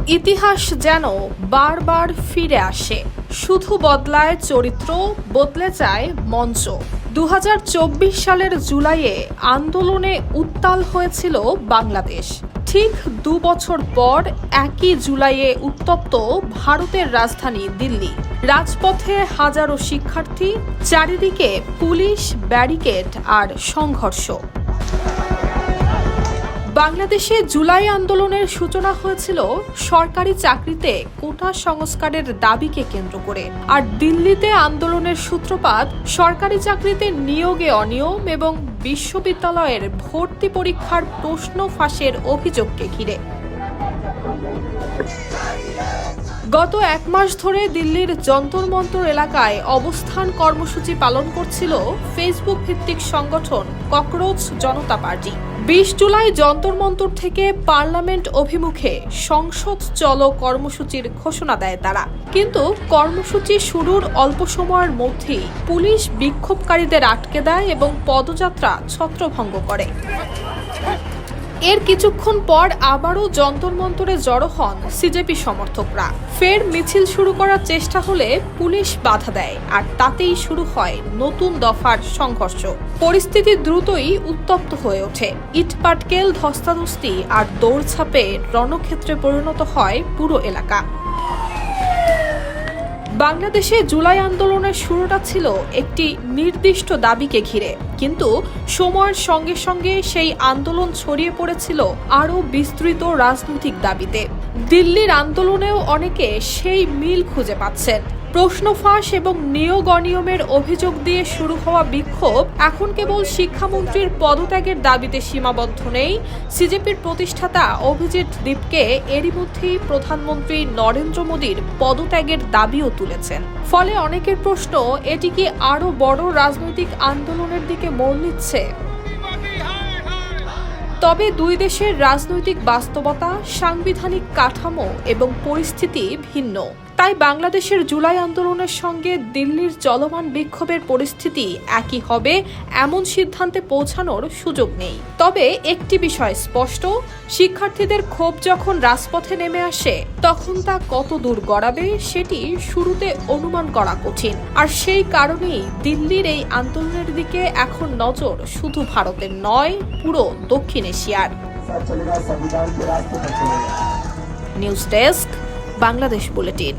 ইতিহাস যেন বারবার ফিরে আসে, শুধু বদলায় চরিত্র, বদলে যায় মঞ্চ। 2024 সালের জুলাইয়ে আন্দোলনে উত্তাল হয়েছিল বাংলাদেশ। ঠিক 2 বছর পর একই জুলাইয়ে উত্তপ্ত ভারতের রাজধানী দিল্লি। রাজপথে হাজারো শিক্ষার্থী, চারিদিকে পুলিশ, ব্যারিকেড আর সংঘর্ষ। বাংলাদেশে জুলাই আন্দোলনের সূচনা হয়েছিল সরকারি চাকরিতে কোটা সংস্কারের দাবিকে কেন্দ্র করে, আর দিল্লিতে আন্দোলনের সূত্রপাত সরকারি চাকরিতে নিয়োগে অনিয়ম এবং বিশ্ববিদ্যালয়ের ভর্তি পরীক্ষার প্রশ্ন ফাঁসের অভিযোগকে ঘিরে। গত 1 মাস ধরে দিল্লির যন্তর মন্তর এলাকায় অবস্থান কর্মসূচি পালন করছিল ফেসবুক ভিত্তিক সংগঠন ককরোচ জনতা পার্টি। 20 জুলাই যন্তর মন্তর থেকে পার্লামেন্ট অভিমুখে সংসদ চলো কর্মসূচির ঘোষণা দেয় তারা। কিন্তু কর্মসূচি শুরুর অল্প সময়ের মধ্যেই পুলিশ বিক্ষোভকারীদের আটকে দেয় এবং পদযাত্রা ছত্রভঙ্গ করে। এর কিছুক্ষণ পর আবারও যন্তর মন্তরে জড়ো হন সিজেপি সমর্থকরা। ফের মিছিল শুরু করার চেষ্টা হলে পুলিশ বাধা দেয়, আর তাতেই শুরু হয় নতুন দফার সংঘর্ষ। পরিস্থিতি দ্রুতই উত্তপ্ত হয়ে ওঠে। ইটপাটকেল, ধস্তাধস্তি আর দৌড়ঝাঁপে রণক্ষেত্রে পরিণত হয় পুরো এলাকা। বাংলাদেশে জুলাই আন্দোলনের শুরুটা ছিল একটি নির্দিষ্ট দাবিকে ঘিরে, কিন্তু সময়ের সঙ্গে সঙ্গে সেই আন্দোলন ছড়িয়ে পড়েছিল আরও বিস্তৃত রাজনৈতিক দাবিতে। দিল্লির আন্দোলনেও অনেকে সেই মিল খুঁজে পাচ্ছেন। প্রশ্ন ফাঁস এবং নিয়োগ অনিয়মের অভিযোগ দিয়ে শুরু হওয়া বিক্ষোভ এখন কেবল শিক্ষামন্ত্রীর পদত্যাগের দাবিতে সীমাবদ্ধ নেই। সিজেপির প্রতিষ্ঠাতা অভিজিৎ দীপকে এরই মধ্যেই প্রধানমন্ত্রী নরেন্দ্র মোদীর পদত্যাগের দাবিও তুলেছেন। ফলে অনেকের প্রশ্ন, এটি কি আরও বড় রাজনৈতিক আন্দোলনের দিকে মোড় নিচ্ছে? তবে দুই দেশের রাজনৈতিক বাস্তবতা, সাংবিধানিক কাঠামো এবং পরিস্থিতি ভিন্ন। তাই বাংলাদেশের জুলাই আন্দোলনের সঙ্গে দিল্লির চলমান বিক্ষোভের পরিস্থিতি একই হবে এমন সিদ্ধান্তে পৌঁছানোর সুযোগ নেই। তবে একটি বিষয় স্পষ্ট, শিক্ষার্থীদের ক্ষোভ যখন রাজপথে নেমে আসে তখন তা কত দূর গড়াবে সেটি শুরুতে অনুমান করা কঠিন। আর সেই কারণেই দিল্লির এই আন্দোলনের দিকে এখন নজর শুধু ভারতের নয়, পুরো দক্ষিণ এশিয়ার। News desk, Bangladesh bulletin.